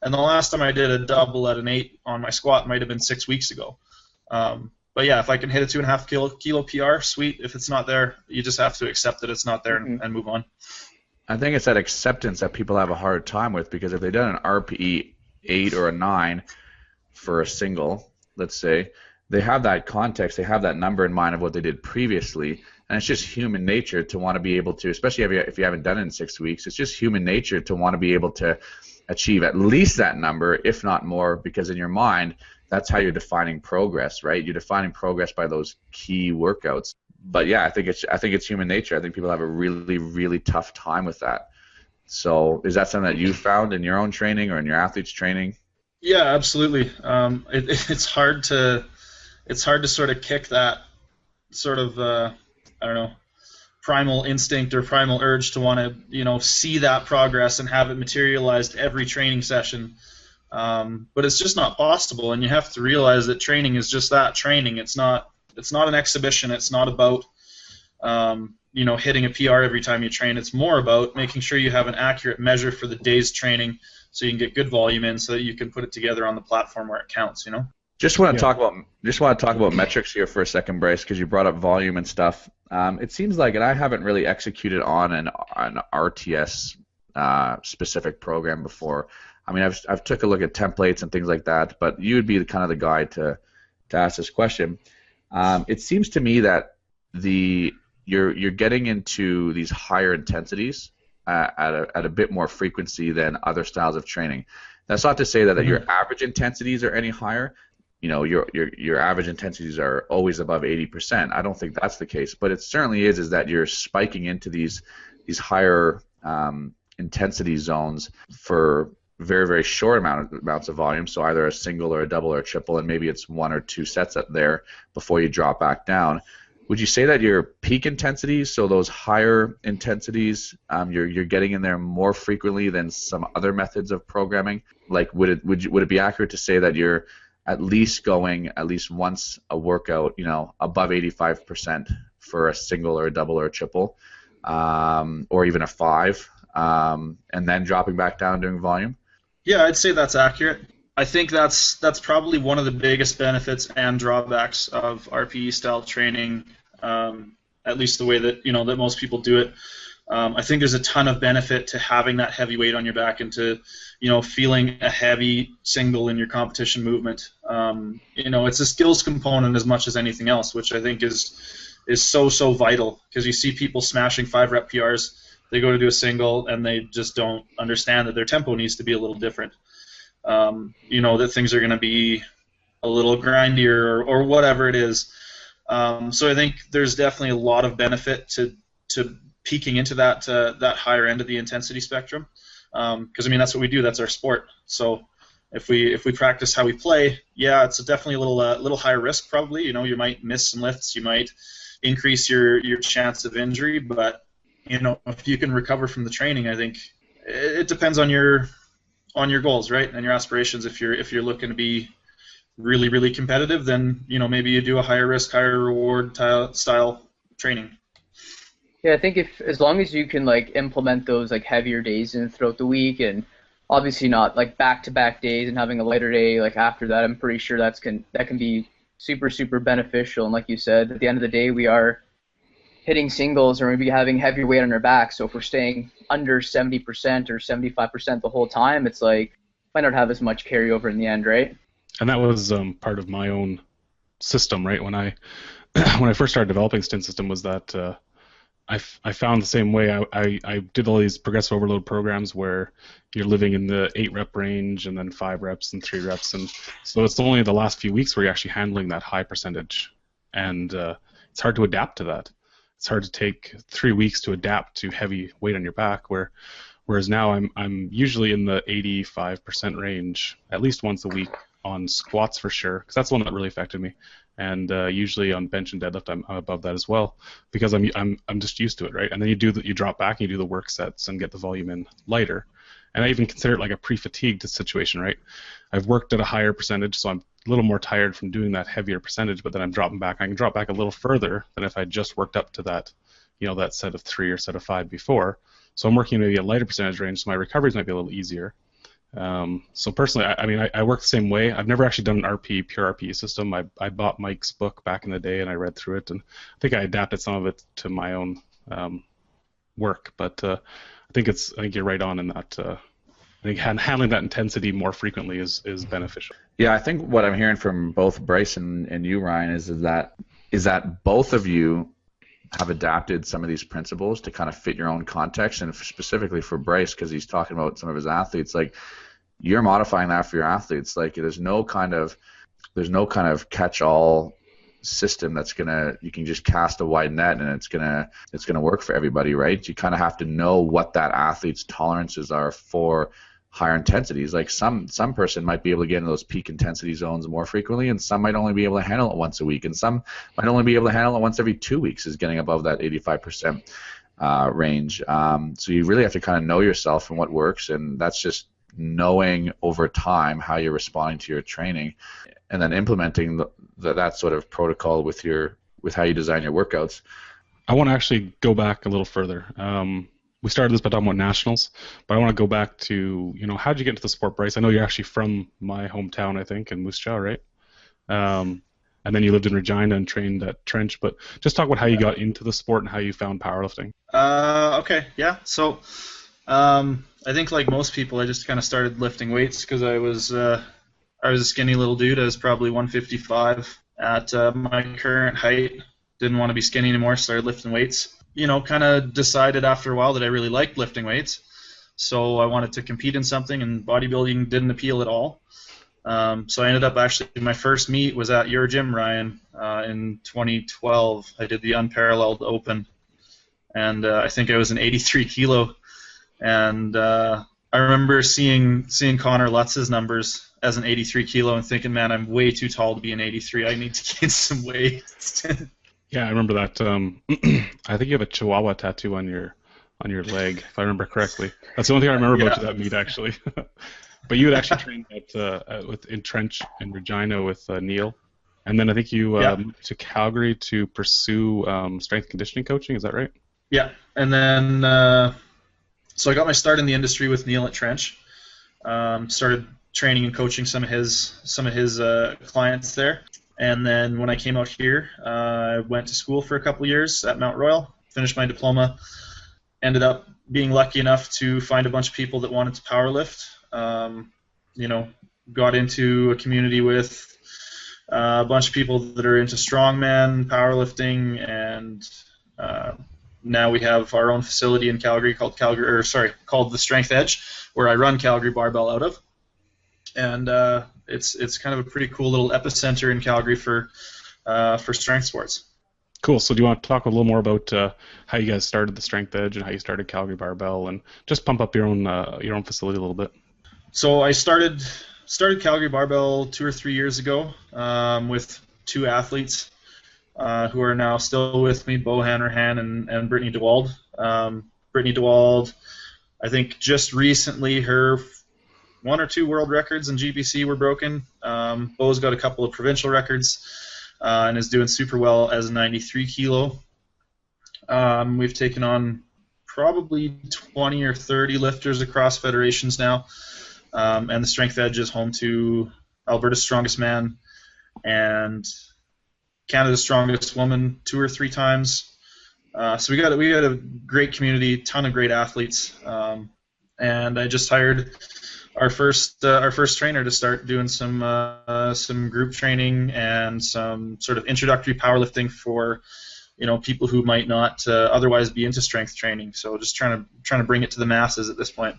And the last time I did a double at an 8 on my squat might have been 6 weeks ago. But yeah, if I can hit a 2.5 kilo PR, sweet. If it's not there, you just have to accept that it's not there and move on. I think it's that acceptance that people have a hard time with, because if they've done an RPE 8 or a 9 for a single, let's say, they have that context, they have that number in mind of what they did previously, and it's just human nature to want to be able to, especially if you haven't done it in 6 weeks, it's just human nature to want to be able to achieve at least that number, if not more, because in your mind, that's how you're defining progress, right? You're defining progress by those key workouts. But yeah, I think it's human nature. I think people have a really, really tough time with that. So is that something that you found in your own training or in your athletes' training? Yeah, absolutely. It's hard to sort of kick that sort of primal instinct or primal urge to want to see that progress and have it materialized every training session. But it's just not possible, and you have to realize that training is just that, training. It's not an exhibition. It's not about hitting a PR every time you train. It's more about making sure you have an accurate measure for the day's training, so you can get good volume in, so that you can put it together on the platform where it counts. Just want to talk about metrics here for a second, Bryce, because you brought up volume and stuff. It seems like, and I haven't really executed on an RTS specific program before. I mean, I've took a look at templates and things like that, but you would be kind of the guy to ask this question. It seems to me that you're getting into these higher intensities at a bit more frequency than other styles of training. That's not to say that your average intensities are any higher. Your average intensities are always above 80%. I don't think that's the case, but it certainly is that you're spiking into these higher intensity zones for very, very short amounts of volume, so either a single or a double or a triple, and maybe it's 1 or 2 sets up there before you drop back down. Would you say that your peak intensities, so those higher intensities, you're getting in there more frequently than some other methods of programming? Like, would it be accurate to say that you're at least going at least once a workout, above 85% for a single or a double or a triple? or even a 5, and then dropping back down doing volume? Yeah, I'd say that's accurate. I think that's probably one of the biggest benefits and drawbacks of RPE style training, at least the way that that most people do it. I think there's a ton of benefit to having that heavy weight on your back and to feeling a heavy single in your competition movement. It's a skills component as much as anything else, which I think is so vital, because you see people smashing 5 rep PRs. They go to do a single and they just don't understand that their tempo needs to be a little different. That things are going to be a little grindier or whatever it is. So I think there's definitely a lot of benefit to peaking into that higher end of the intensity spectrum. Because that's what we do. That's our sport. So if we practice how we play, yeah, it's definitely a little higher risk probably. You might miss some lifts. You might increase your chance of injury, but if you can recover from the training, I think it depends on your goals, right, and your aspirations. If you're looking to be really, really competitive, then maybe you do a higher risk, higher reward style training. Yeah, I think as long as you can implement those heavier days in throughout the week, and obviously not back-to-back days and having a lighter day after that, I'm pretty sure that can be super, super beneficial. And like you said, at the end of the day, we are hitting singles or maybe having heavier weight on our back. So if we're staying under 70% or 75% the whole time, it's might not have as much carryover in the end, right? And that was part of my own system, right? When I first started developing Stint System, was that I found the same way. I did all these progressive overload programs where you're living in the 8 rep range and then 5 reps and 3 reps, and so it's only the last few weeks where you're actually handling that high percentage, and it's hard to adapt to that. It's hard to take 3 weeks to adapt to heavy weight on your back, whereas now I'm usually in the 85% range at least once a week on squats for sure, because that's the one that really affected me. And usually on bench and deadlift, I'm above that as well, because I'm just used to it, right? And then you drop back and you do the work sets and get the volume in lighter. And I even consider it like a pre-fatigued situation, right? I've worked at a higher percentage, so I'm a little more tired from doing that heavier percentage, but then I'm dropping back. I can drop back a little further than if I just worked up to that, that set of 3 or set of 5 before. So I'm working maybe a lighter percentage range, so my recoveries might be a little easier. So personally, I work the same way. I've never actually done an pure RPE system. I bought Mike's book back in the day and I read through it, and I think I adapted some of it to my own work. But I think you're right on in that. I think handling that intensity more frequently is beneficial. Yeah, I think what I'm hearing from both Bryce and you, Ryan, is that both of you have adapted some of these principles to kind of fit your own context, and specifically for Bryce, because he's talking about some of his athletes, you're modifying that for your athletes. There's no kind of catch-all system you can just cast a wide net and it's gonna work for everybody, right? You kind of have to know what that athlete's tolerances are for higher intensities. Some person might be able to get into those peak intensity zones more frequently, and some might only be able to handle it once a week, and some might only be able to handle it once every 2 weeks, is getting above that 85% range. So you really have to kind of know yourself and what works, and that's just knowing over time how you're responding to your training, and then implementing that sort of protocol with how you design your workouts. I want to actually go back a little further. We started this by talking about nationals, but I want to go back to, how did you get into the sport, Bryce? I know you're actually from my hometown, I think, in Moose Jaw, right? And then you lived in Regina and trained at Trench, but just talk about how you got into the sport and how you found powerlifting. Okay, yeah. So I think like most people, I just kind of started lifting weights because I was a skinny little dude. I was probably 155 at my current height. Didn't want to be skinny anymore, started lifting weights. Kind of decided after a while that I really liked lifting weights. So I wanted to compete in something, and bodybuilding didn't appeal at all. So I ended up my first meet was at your gym, Ryan, in 2012. I did the Unparalleled Open, and I think I was an 83 kilo. And I remember seeing Connor Lutz's numbers as an 83 kilo and thinking, man, I'm way too tall to be an 83. I need to gain some weight. Yeah, I remember that. I think you have a Chihuahua tattoo on your leg, if I remember correctly. That's the only thing I remember about that meet, actually. But you had actually trained in Trench in Regina with Neil, and then I think you moved to Calgary to pursue strength conditioning coaching. Is that right? Yeah, and then so I got my start in the industry with Neil at Trench. Started training and coaching some of his clients there, and then when I came out here, I went to school for a couple years at Mount Royal. Finished my diploma. Ended up being lucky enough to find a bunch of people that wanted to powerlift. Got into a community with a bunch of people that are into strongman powerlifting, and now we have our own facility in Calgary called the Strength Edge, where I run Calgary Barbell out of, and it's kind of a pretty cool little epicenter in Calgary for strength sports. Cool. So do you want to talk a little more about how you guys started the Strength Edge and how you started Calgary Barbell, and just pump up your own facility a little bit? So I started Calgary Barbell 2 or 3 years ago with 2 athletes who are now still with me, Bo Hanrahan and Brittany DeWald. Brittany DeWald, I think just recently her 1 or 2 world records in GBC were broken. Bo's got a couple of provincial records and is doing super well as a 93 kilo. We've taken on probably 20 or 30 lifters across federations now. And the Strength Edge is home to Alberta's Strongest Man and Canada's Strongest Woman 2 or 3 times. So we got a great community, ton of great athletes, and I just hired our first trainer to start doing some group training and some sort of introductory powerlifting for people who might not otherwise be into strength training. So just trying to bring it to the masses at this point.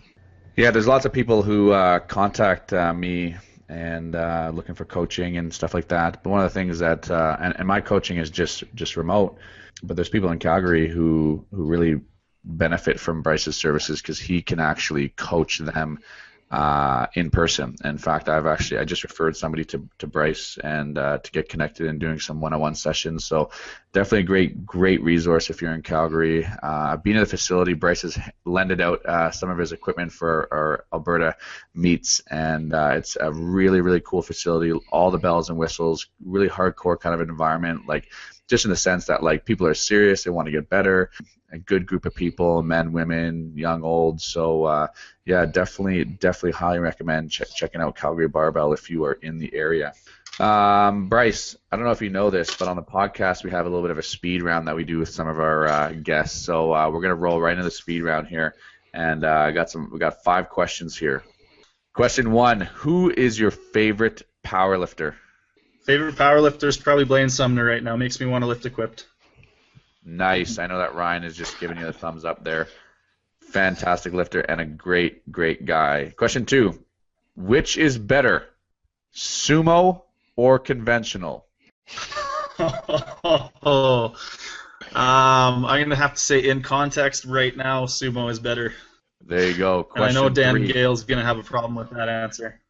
Yeah, there's lots of people who contact me and looking for coaching and stuff like that. But one of the things that and my coaching is just remote, but there's people in Calgary who really benefit from Bryce's services because he can actually coach them in person. In fact, I just referred somebody to Bryce and to get connected and doing some one-on-one sessions. So definitely a great resource if you're in Calgary. Being at the facility, Bryce has lended out some of his equipment for our Alberta meets, and it's a really cool facility. All the bells and whistles, really hardcore kind of environment, like just in the sense that like people are serious, they want to get better. A good group of people, men, women, young, old. So yeah, definitely highly recommend checking out Calgary Barbell if you are in the area. Bryce, I don't know if you know this, but on the podcast we have a little bit of a speed round that we do with some of our guests. So we're gonna roll right into the speed round here, and we got 5 questions here. Question 1: Who is your favorite powerlifter? Favorite powerlifter is probably Blaine Sumner right now. Makes me want to lift equipped. Nice. I know that Ryan is just giving you the thumbs up there. Fantastic lifter and a great guy. Question 2: Which is better, sumo or conventional? I'm going to have to say in context right now, sumo is better. There you go. And I know Dan Gale's going to have a problem with that answer.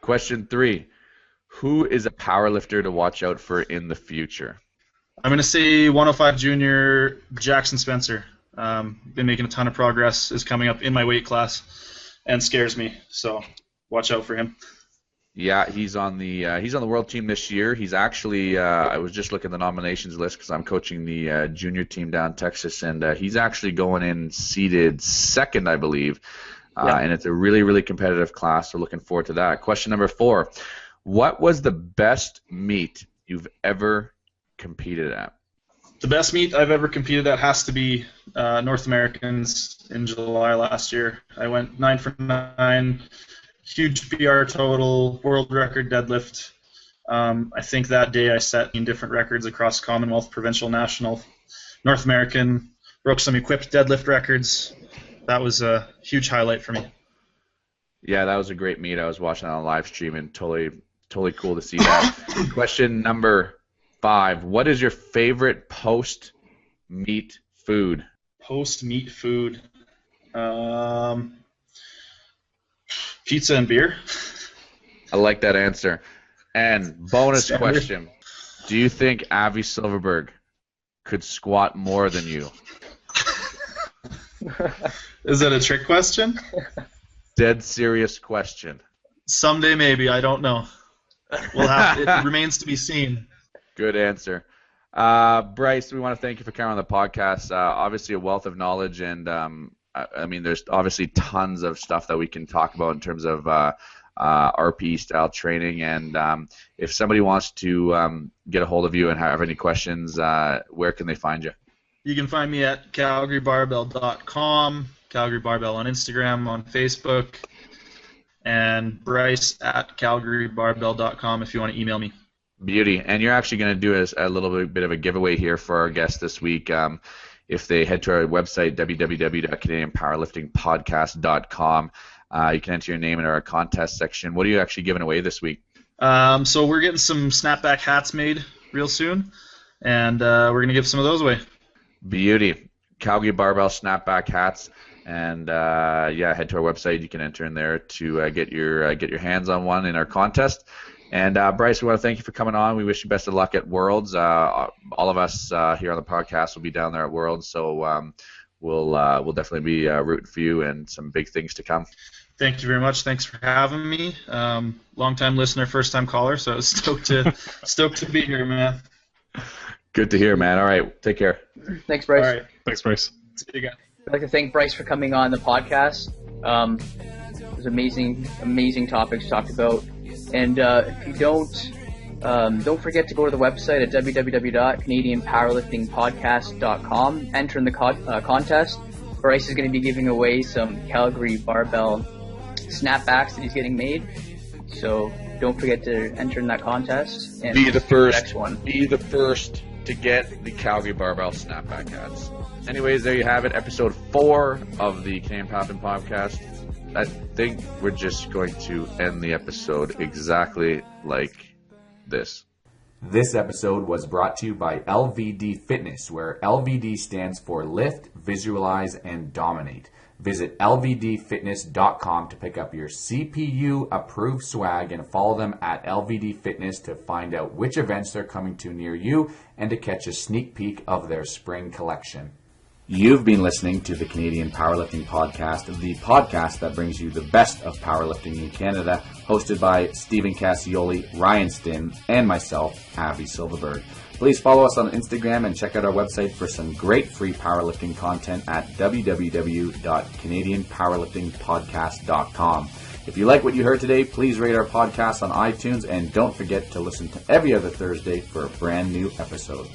Question 3: Who is a powerlifter to watch out for in the future? I'm going to say 105 Junior Jackson Spencer. Been making a ton of progress, is coming up in my weight class, and scares me. So watch out for him. Yeah, he's on the world team this year. He's actually I was just looking at the nominations list because I'm coaching the junior team down in Texas, and he's actually going in seeded 2nd, I believe. And it's a really competitive class. So looking forward to that. Question number 4: What was the best meet you've ever competed at? The best meet I've ever competed at has to be North Americans in July last year. I went 9 for 9, huge PR total, world record deadlift. I think that day I set different records across Commonwealth, provincial, national, North American, broke some equipped deadlift records. That was a huge highlight for me. Yeah, that was a great meet. I was watching on a live stream and totally cool to see that. Question number 5: What is your favorite post-meet food? Post-meet food. Pizza and beer. I like that answer. And bonus question: Do you think Avi Silverberg could squat more than you? Is that a trick question? Dead serious question. Someday maybe. I don't know. It remains to be seen. Good answer. Bryce, we want to thank you for coming on the podcast. Obviously, a wealth of knowledge, and I mean, there's obviously tons of stuff that we can talk about in terms of RPE style training. And if somebody wants to get a hold of you and have any questions, where can they find you? You can find me at calgarybarbell.com, Calgary Barbell on Instagram, on Facebook, and Bryce at calgarybarbell.com if you want to email me. Beauty. And you're actually going to do a little bit of a giveaway here for our guests this week. If they head to our website, www.canadianpowerliftingpodcast.com, you can enter your name in our contest section. What are you actually giving away this week? So we're getting some snapback hats made real soon, and we're going to give some of those away. Beauty. Calgary Barbell snapback hats. And head to our website. You can enter in there to get your hands on one in our contest. And Bryce, we want to thank you for coming on. We wish you best of luck at Worlds. All of us here on the podcast will be down there at Worlds, so we'll definitely be rooting for you and some big things to come. Thank you very much. Thanks for having me. Long-time listener, first-time caller, so I was stoked to be here, man. Good to hear, man. All right, take care. Thanks, Bryce. All right. Thanks, Bryce. See you again. I'd like to thank Bryce for coming on the podcast. It was amazing topics talked about. And if you don't forget to go to the website at www.canadianpowerliftingpodcast.com. Enter in the contest. Bryce is going to be giving away some Calgary Barbell snapbacks that he's getting made. So don't forget to enter in that contest. And be the first. Next one. Be the first to get the Calgary Barbell snapback hats. Anyways, there you have it, episode 4 of the Canadian Powerlifting Podcast. I think we're just going to end the episode exactly like this. This episode was brought to you by LVD Fitness, where LVD stands for Lift, Visualize, and Dominate. Visit lvdfitness.com to pick up your CPU-approved swag and follow them at LVD Fitness to find out which events they're coming to near you and to catch a sneak peek of their spring collection. You've been listening to the Canadian Powerlifting Podcast, the podcast that brings you the best of powerlifting in Canada, hosted by Stephen Cassioli, Ryan Stinn, and myself, Avi Silverberg. Please follow us on Instagram and check out our website for some great free powerlifting content at www.canadianpowerliftingpodcast.com. If you like what you heard today, please rate our podcast on iTunes and don't forget to listen to every other Thursday for a brand new episode.